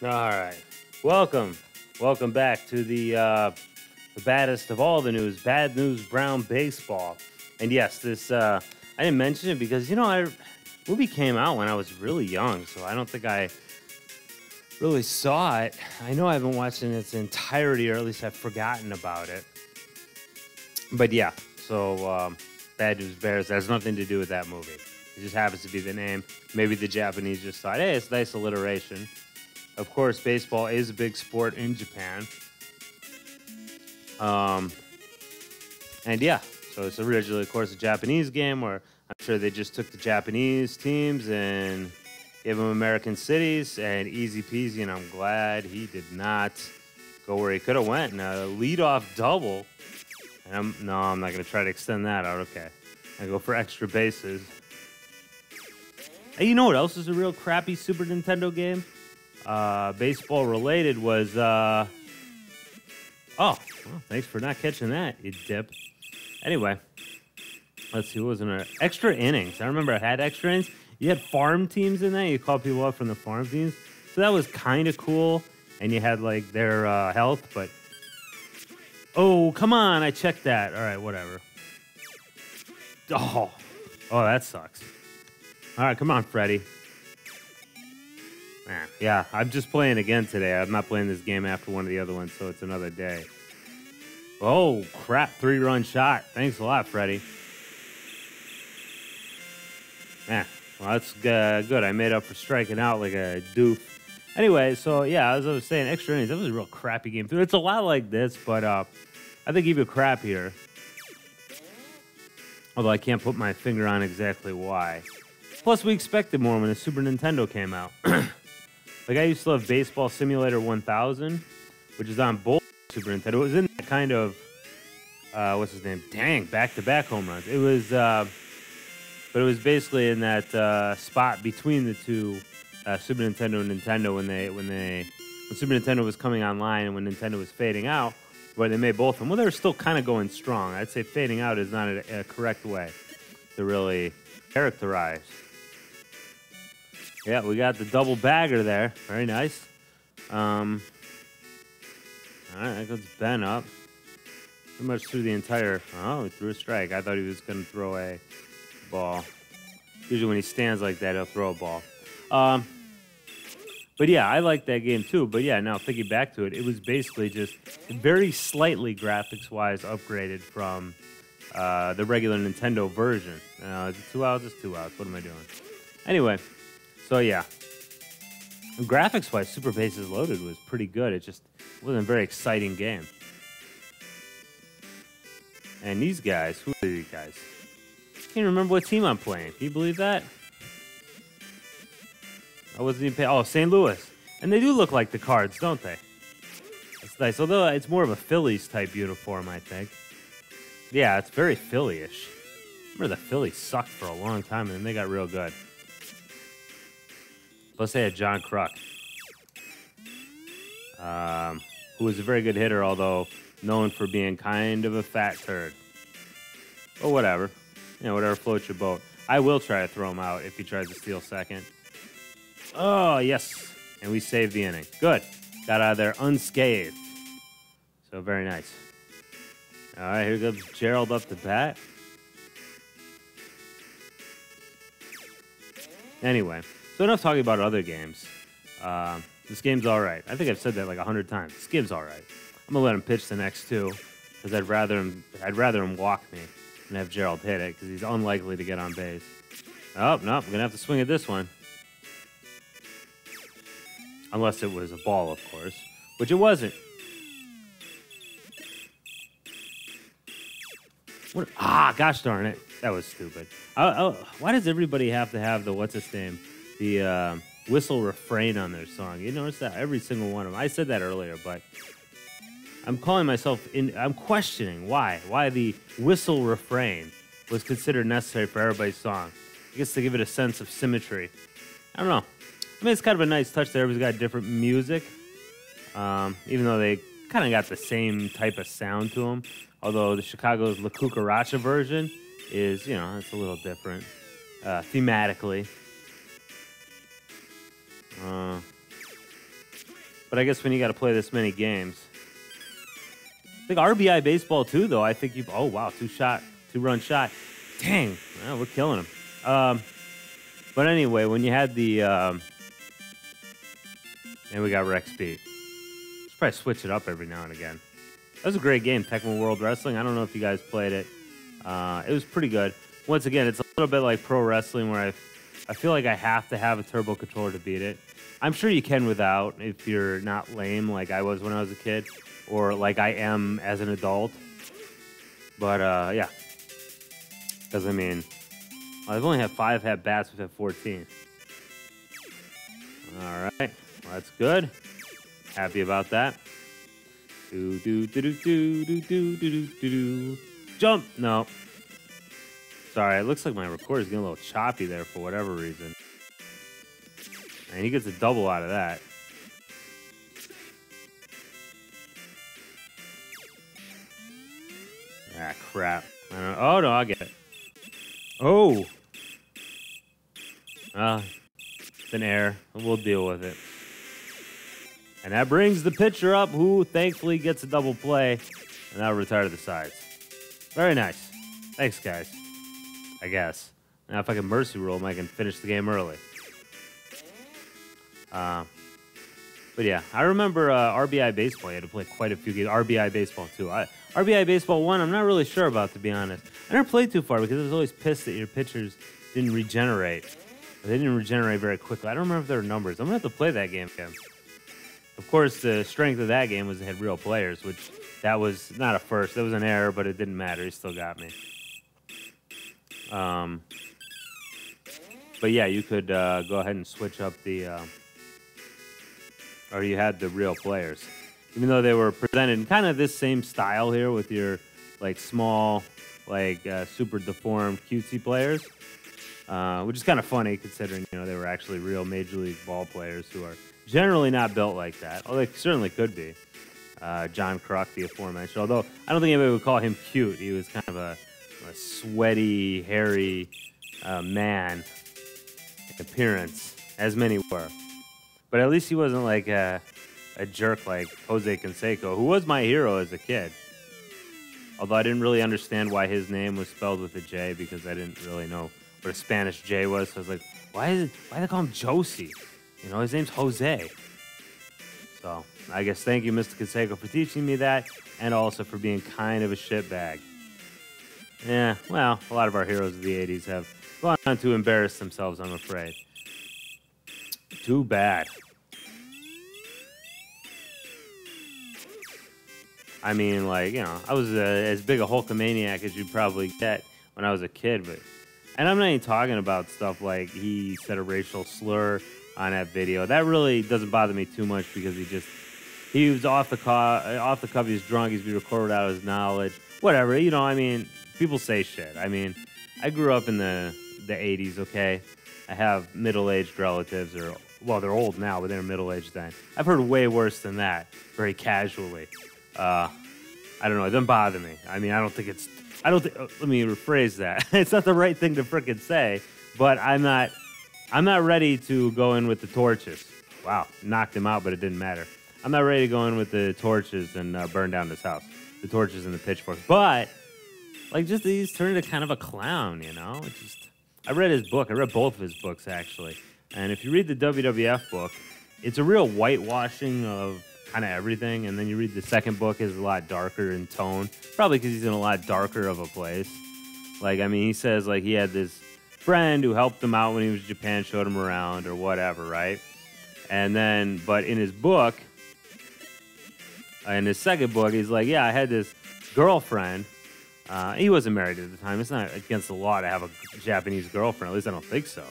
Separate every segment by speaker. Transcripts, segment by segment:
Speaker 1: All right. Welcome back to the baddest of all the news, Bad News Brown Baseball. And yes, this I didn't mention it because movie came out when I was really young, so I don't think I really saw it. I know I haven't watched it in its entirety, or at least I've forgotten about it. But yeah, so Bad News Bears has nothing to do with that movie. It just happens to be the name. Maybe the Japanese just thought, hey, it's nice alliteration. Of course, baseball is a big sport in Japan. And yeah, so it's originally, of course, a Japanese game where I'm sure they just took the Japanese teams and gave them American cities and easy peasy. And I'm glad he did not go where he could have went. And a leadoff double. And I'm not going to try to extend that out. Okay. I go for extra bases. Hey, you know what else is a real crappy Super Nintendo game? Baseball related was well, thanks for not catching that, you dip. Anyway, let's see, what was in there? Extra innings. I remember I had extra innings. You had farm teams in that. You called people up from the farm teams. So that was kind of cool. And you had like their health, but oh, come on, I checked that. All right, whatever. Oh, that sucks. All right, come on, Freddy. Yeah, I'm just playing again today. I'm not playing this game after one of the other ones, so it's another day. Oh, crap. 3-run shot. Thanks a lot, Freddy. Well, that's good. I made up for striking out like a doof. Anyway, so, yeah, as I was saying, extra innings. That was a real crappy game, too. It's a lot like this, but I think even crappier. Although I can't put my finger on exactly why. Plus, we expected more when the Super Nintendo came out. Like, I used to love Baseball Simulator 1000, which is on both Super Nintendo. It was in that kind of, what's his name? Dang, back-to-back home runs. It was, but it was basically in that spot between the two, Super Nintendo and Nintendo when Super Nintendo was coming online and when Nintendo was fading out, where they made both of them. Well, they were still kind of going strong. I'd say fading out is not a correct way to really characterize. Yeah, we got the double bagger there. Very nice. All right, that goes Ben up. Pretty much through the entire... Oh, he threw a strike. I thought he was going to throw a ball. Usually when he stands like that, he'll throw a ball. But yeah, I like that game too. But yeah, now thinking back to it, it was basically just very slightly graphics-wise upgraded from the regular Nintendo version. Is it 2 outs? It's 2 outs. What am I doing? Anyway... So, yeah, graphics-wise, Super Bases Loaded was pretty good. It just wasn't a very exciting game. And these guys, who are these guys? I can't remember what team I'm playing. Can you believe that? I wasn't even paying. Oh, St. Louis. And they do look like the Cards, don't they? It's nice, although it's more of a Phillies-type uniform, I think. Yeah, it's very Philly-ish. Remember the Phillies sucked for a long time, and then they got real good. Plus, they had John Kruk, who was a very good hitter, although known for being kind of a fat turd. But whatever. Whatever floats your boat. I will try to throw him out if he tries to steal second. Oh, yes. And we saved the inning. Good. Got out of there unscathed. So, very nice. All right, here goes Gerald up the bat. Anyway. So enough talking about other games. This game's all right. I think I've said that like 100 times. This game's all right. I'm gonna let him pitch the next two because I'd rather him walk me than have Gerald hit it because he's unlikely to get on base. Oh no, I'm gonna have to swing at this one, unless it was a ball, of course, which it wasn't. What? Gosh darn it, that was stupid. Why does everybody have to have the what's its name? The whistle refrain on their song. You notice that? Every single one of them. I said that earlier, but I'm questioning why the whistle refrain was considered necessary for everybody's song. I guess to give it a sense of symmetry. I don't know. I mean, it's kind of a nice touch that everybody's got different music, even though they kind of got the same type of sound to them. Although the Chicago's La Cucaracha version is, it's a little different thematically. But I guess when you got to play this many games, I think RBI baseball too. Though I think you. Oh wow, 2-run shot. Dang, well, we're killing him. But anyway, when you had the and we got Rex Beat. Should probably switch it up every now and again. That was a great game, Tecmo World Wrestling. I don't know if you guys played it. It was pretty good. Once again, it's a little bit like pro wrestling where I feel like I have to have a turbo controller to beat it. I'm sure you can without if you're not lame like I was when I was a kid or like I am as an adult. But, yeah. Because, I mean, I've only had 5 at-bats. We've had 14. All right. Well, that's good. Happy about that. Jump! No. Sorry, it looks like my recorder's getting a little choppy there for whatever reason. And he gets a double out of that. Ah, crap. Oh, no, I'll get it. Oh! It's an error. We'll deal with it. And that brings the pitcher up, who thankfully gets a double play. And now retire to the sides. Very nice. Thanks, guys. I guess. Now, if I can mercy roll him, I can finish the game early. But yeah, I remember RBI Baseball. You had to play quite a few games. RBI Baseball 2. RBI Baseball 1, I'm not really sure about, to be honest. I never played too far because I was always pissed that your pitchers didn't regenerate. They didn't regenerate very quickly. I don't remember if there were numbers. I'm going to have to play that game again. Of course, the strength of that game was it had real players, which that was not a first. That was an error, but it didn't matter. He still got me. But yeah, you could go ahead and switch up the... or you had the real players. Even though they were presented in kind of this same style here with your like small, like super deformed cutesy players. Which is kind of funny considering, you know, they were actually real Major League ball players who are generally not built like that. Although they certainly could be. John Kruk, the aforementioned. Although I don't think anybody would call him cute. He was kind of a sweaty, hairy man in appearance, as many were. But at least he wasn't like a jerk like Jose Canseco, who was my hero as a kid. Although I didn't really understand why his name was spelled with a J because I didn't really know what a Spanish J was. So I was like, why they call him Josie? You know, his name's Jose. So I guess thank you, Mr. Canseco, for teaching me that and also for being kind of a shitbag. Yeah, well, a lot of our heroes of the 80s have gone on to embarrass themselves, I'm afraid. Too bad. I mean, like, you know, I was as big a Hulkamaniac as you'd probably get when I was a kid, but... And I'm not even talking about stuff like he said a racial slur on that video. That really doesn't bother me too much because he was off the cuff, he's drunk, he's being recorded without his knowledge. Whatever, you know, I mean, people say shit. I mean, I grew up in the 80s, okay? I have middle-aged relatives, or, well, they're old now, but they're middle-aged then. I've heard way worse than that, very casually. I don't know, it doesn't bother me. I mean, let me rephrase that. It's not the right thing to frickin' say, but I'm not ready to go in with the torches. Wow, knocked him out, but it didn't matter. I'm not ready to go in with the torches and burn down this house. The torches and the pitchforks. But, like, just he's turned into kind of a clown, you know? It's just, I read his book. I read both of his books, actually. And if you read the WWF book, it's a real whitewashing of kind of everything. And then you read the second book, is a lot darker in tone. Probably because he's in a lot darker of a place. Like, I mean, he says, like, he had this friend who helped him out when he was in Japan, showed him around or whatever, right? And then, but in his book, in his second book, he's like, yeah, I had this girlfriend. He wasn't married at the time. It's not against the law to have a Japanese girlfriend. At least I don't think so.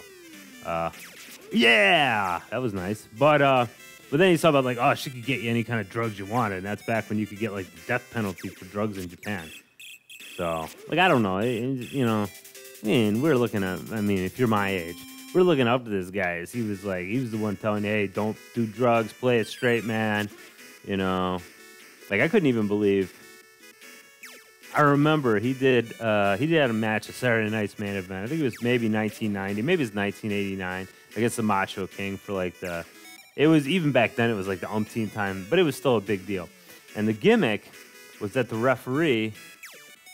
Speaker 1: Yeah, that was nice. But then he's talking about, like, oh, she could get you any kind of drugs you wanted. And that's back when you could get, like, the death penalty for drugs in Japan. So, like, I don't know. You know, I mean, we're looking at, I mean, if you're my age, we're looking up to this guy. He was the one telling you, hey, don't do drugs, play it straight, man. You know, like, I couldn't even believe. I remember he did have a match, a Saturday Night's main event. I think it was maybe 1990, maybe it's 1989 against the Macho King for like the It was, even back then, it was like the umpteenth time, but it was still a big deal. And the gimmick was that the referee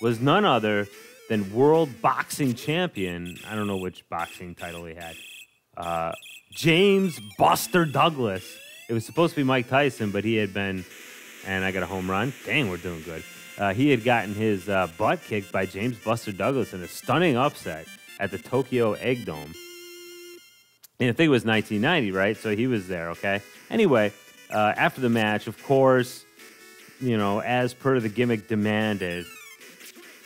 Speaker 1: was none other than world boxing champion. I don't know which boxing title he had. James Buster Douglas. It was supposed to be Mike Tyson, but he had been, and I got a home run. Dang, we're doing good. He had gotten his butt kicked by James Buster Douglas in a stunning upset at the Tokyo Egg Dome. And I think it was 1990, right? So he was there, okay? Anyway, after the match, of course, you know, as per the gimmick demanded,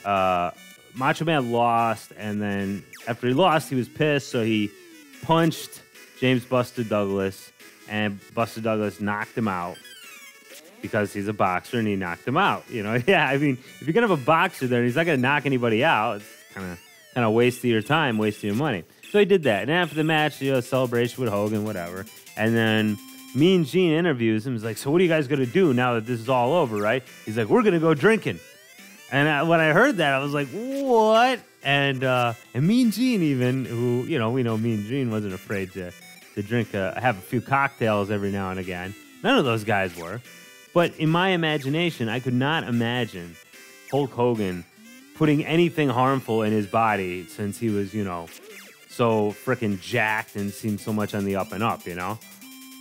Speaker 1: Macho Man lost, and then after he lost, he was pissed, so he punched James Buster Douglas, and Buster Douglas knocked him out because he's a boxer, and he knocked him out. You know, yeah, I mean, if you're going to have a boxer there and he's not going to knock anybody out, it's kind of wasting your time, wasting your money. So he did that. And after the match, you know, celebration with Hogan, whatever. And then Mean Gene interviews him. He's like, so what are you guys going to do now that this is all over, right? He's like, we're going to go drinking. And when I heard that, I was like, what? And Mean Gene even, who, you know, we know Mean Gene wasn't afraid to drink, have a few cocktails every now and again. None of those guys were. But in my imagination, I could not imagine Hulk Hogan putting anything harmful in his body since he was, you know, so freaking jacked and seemed so much on the up and up, you know?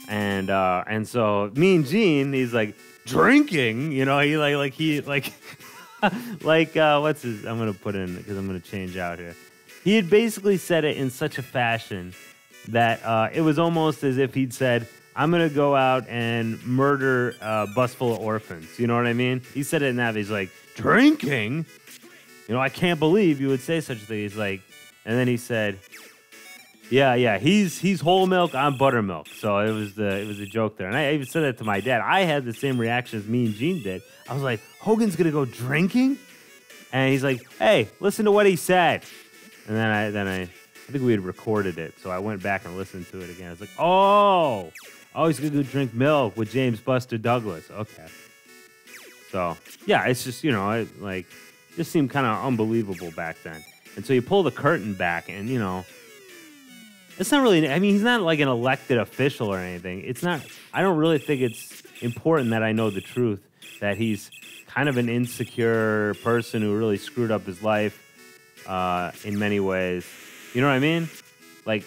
Speaker 1: And so Mean Gene, he's like, drinking, you know, he like what's his, I'm going to put in, because I'm going to change out here. He had basically said it in such a fashion that it was almost as if he'd said, I'm going to go out and murder a bus full of orphans. You know what I mean? He said it in that. He's like, drinking? You know, I can't believe you would say such a thing. He's like, and then he said, yeah, he's whole milk, I'm buttermilk. So it was a joke there. And I even said that to my dad. I had the same reaction as Mean Gene did. I was like, Hogan's going to go drinking? And he's like, hey, listen to what he said. And then I think we had recorded it. So I went back and listened to it again. I was like, oh, he's going to go drink milk with James Buster Douglas. Okay. So, yeah, it's just, you know, it just seemed kind of unbelievable back then. And so you pull the curtain back and, you know, it's not really, I mean, he's not like an elected official or anything. It's not, I don't really think it's important that I know the truth, that he's kind of an insecure person who really screwed up his life in many ways. You know what I mean? Like,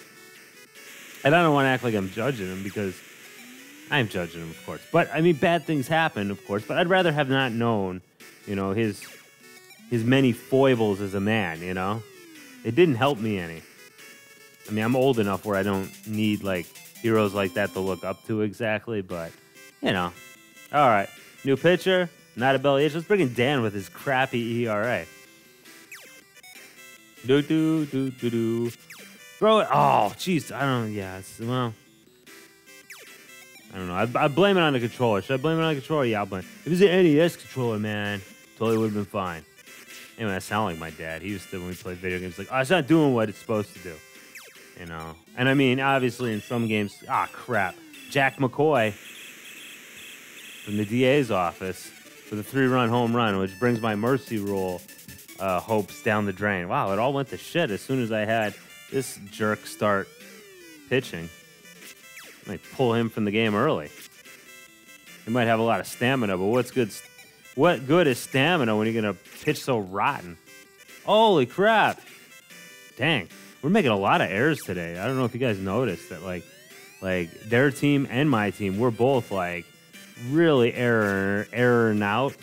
Speaker 1: and I don't want to act like I'm judging him, because I'm judging him, of course. But, I mean, bad things happen, of course. But I'd rather have not known, you know, his many foibles as a man, you know? It didn't help me any. I mean, I'm old enough where I don't need, like, heroes like that to look up to exactly, but, you know. All right. New pitcher, not a belly itch. Let's bring in Dan with his crappy ERA. Do. Throw it. Oh, jeez. I don't know. Yeah, well, I don't know. I blame it on the controller. Should I blame it on the controller? Yeah, I'll blame it. If it was an NES controller, man, totally would have been fine. Anyway, I sound like my dad. He used to, when we played video games, like, oh, it's not doing what it's supposed to do. You know? And I mean, obviously, in some games, crap. Jack McCoy from the DA's office for the 3-run home run, which brings my mercy rule hopes down the drain. Wow, it all went to shit as soon as I had this jerk start pitching. I might pull him from the game early. He might have a lot of stamina, but what good is stamina when you're going to pitch so rotten? Holy crap. Dang. We're making a lot of errors today. I don't know if you guys noticed that, like their team and my team, we're both, like, really erroring out.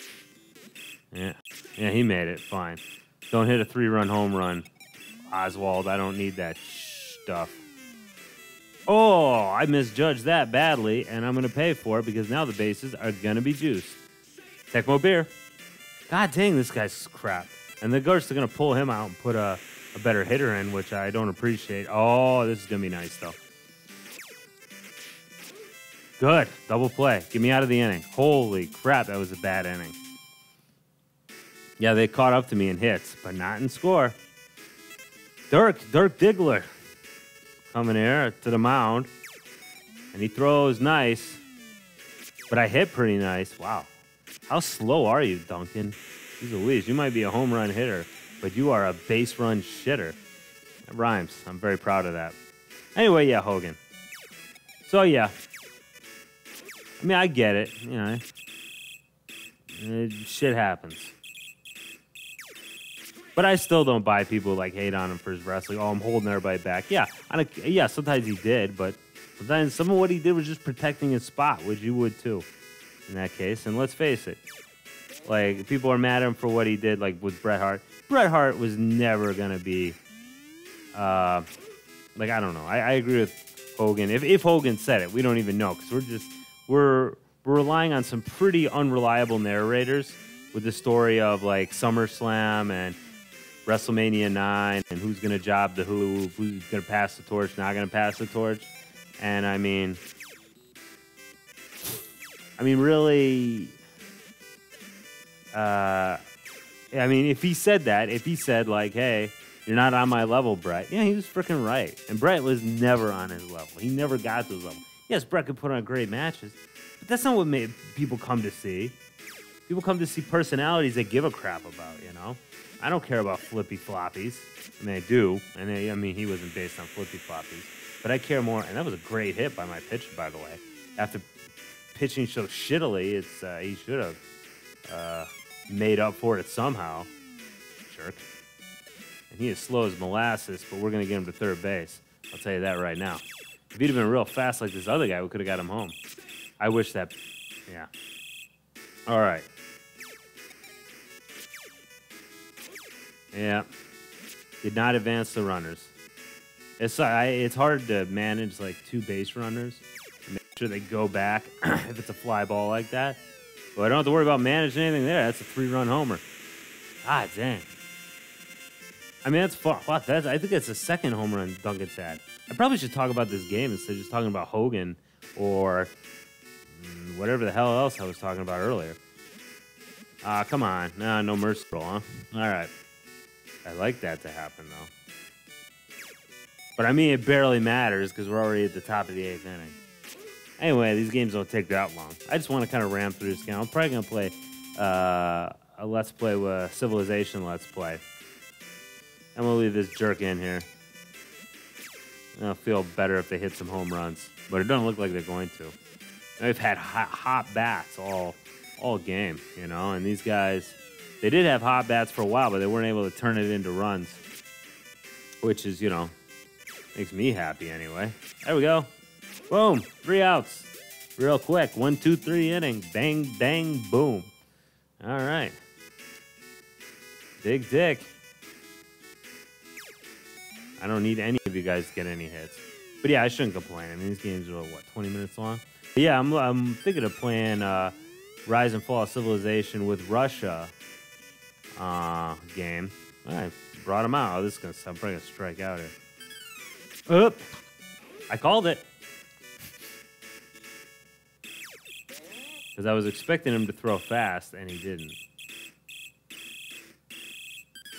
Speaker 1: Yeah, he made it. Fine. Don't hit a 3-run home run, Oswald. I don't need that stuff. Oh, I misjudged that badly, and I'm going to pay for it because now the bases are going to be juiced. Tecmo beer. God dang, this guy's crap. And the Ghosts are going to pull him out and put a better hitter in, which I don't appreciate. Oh, this is going to be nice, though. Good. Double play. Get me out of the inning. Holy crap, that was a bad inning. Yeah, they caught up to me in hits, but not in score. Dirk Diggler coming here to the mound, and he throws nice, but I hit pretty nice. Wow. How slow are you, Duncan? Jeez Louise, you might be a home run hitter, but you are a base run shitter. That rhymes. I'm very proud of that. Anyway, yeah, Hogan. So, yeah, I mean, I get it. You know, shit happens. But I still don't buy people like hate on him for his wrestling. Oh, I'm holding everybody back. Yeah, yeah. Sometimes he did, but sometimes some of what he did was just protecting his spot, which you would too, in that case. And let's face it, like people are mad at him for what he did, like with Bret Hart. Bret Hart was never gonna be, like I don't know. I agree with Hogan. If Hogan said it, we don't even know because we're relying on some pretty unreliable narrators with the story of like SummerSlam and WrestleMania 9 and who's going to job the who's going to pass the torch, not going to pass the torch. And I mean, really, I mean, if he said like, hey, you're not on my level, Bret. Yeah, he was freaking right. And Bret was never on his level. He never got to his level. Yes, Bret could put on great matches, but that's not what people come to see. People come to see personalities they give a crap about, you know? I don't care about flippy floppies. I mean, I do. And I mean, he wasn't based on flippy floppies. But I care more. And that was a great hit by my pitcher, by the way. After pitching so shittily, he should have made up for it somehow. Jerk. And he is slow as molasses, but we're going to get him to third base. I'll tell you that right now. If he'd have been real fast like this other guy, we could have got him home. I wish that. Yeah. All right. Yeah. Did not advance the runners. It's hard to manage like two base runners. Make sure they go back if it's a fly ball like that. But I don't have to worry about managing anything there. That's a 3-run homer. God dang. I mean, that's fun. Wow, I think that's the second home run Duncan's had. I probably should talk about this game instead of just talking about Hogan or whatever the hell else I was talking about earlier. Come on. No mercy rule, huh? All right. I like that to happen, though. But, I mean, it barely matters because we're already at the top of the 8th inning. Anyway, these games don't take that long. I just want to kind of ram through this game. I'm probably going to play a Let's Play with Civilization Let's Play. I'm going to leave this jerk in here. I'll feel better if they hit some home runs. But it doesn't look like they're going to. They've had hot bats all game, you know. And these guys, they did have hot bats for a while, but they weren't able to turn it into runs. Which is, you know, makes me happy anyway. There we go. Boom. 3 outs. Real quick. 1, 2, 3 inning. Bang, bang, boom. All right. Big Dick. I don't need any of you guys to get any hits. But yeah, I shouldn't complain. I mean, these games are, what, 20 minutes long? But yeah, I'm thinking of playing Rise and Fall of Civilization with Russia game. I brought him out. Oh, this is going to sound pretty strike out here. Oop. I called it. Because I was expecting him to throw fast, and he didn't.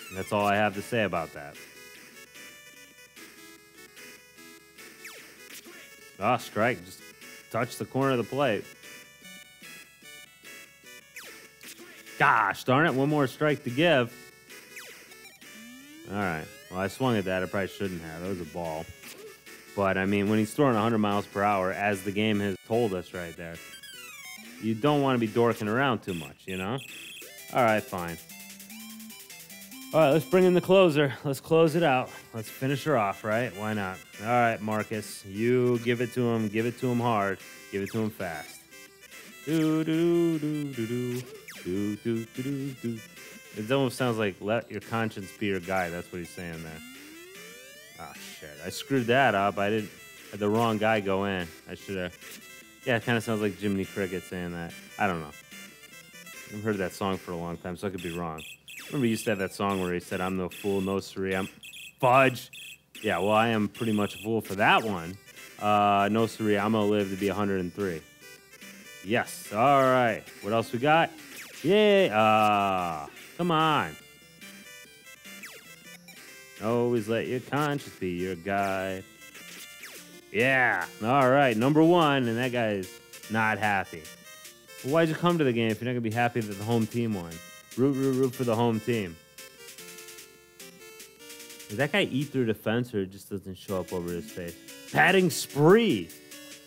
Speaker 1: And that's all I have to say about that. Ah, strike. Just touch the corner of the plate. Gosh darn it. One more strike to give. All right. Well, I swung at that. I probably shouldn't have. That was a ball. But, I mean, when he's throwing 100 miles per hour, as the game has told us right there, you don't want to be dorking around too much, you know? All right, fine. All right, let's bring in the closer. Let's close it out. Let's finish her off, right? Why not? All right, Marcus, you give it to him. Give it to him hard. Give it to him fast. Do do do do do do do do do do. It almost sounds like let your conscience be your guide. That's what he's saying there. Oh shit! I screwed that up. I had the wrong guy go in. I should have. Yeah, it kind of sounds like Jiminy Cricket saying that. I don't know. I've heard that song for a long time, so I could be wrong. Remember, he used to have that song where he said, "I'm no fool, no siree, I'm fudge." Yeah, well, I am pretty much a fool for that one. No siree, I'm gonna live to be 103. Yes. All right. What else we got? Yay! Come on. Always let your conscience be your guide. Yeah. All right. Number 1, and that guy's not happy. Well, why'd you come to the game if you're not gonna be happy that the home team won? Root for the home team. Does that guy eat through the fence or it just doesn't show up over his face? Batting spree.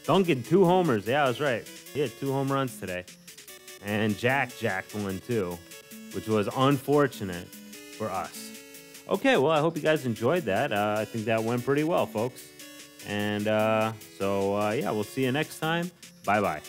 Speaker 1: Duncan, 2 homers. Yeah, I was right. He had 2 home runs today. And Jack jacked one too, which was unfortunate for us. Okay, well, I hope you guys enjoyed that. I think that went pretty well, folks. And yeah, we'll see you next time. Bye-bye.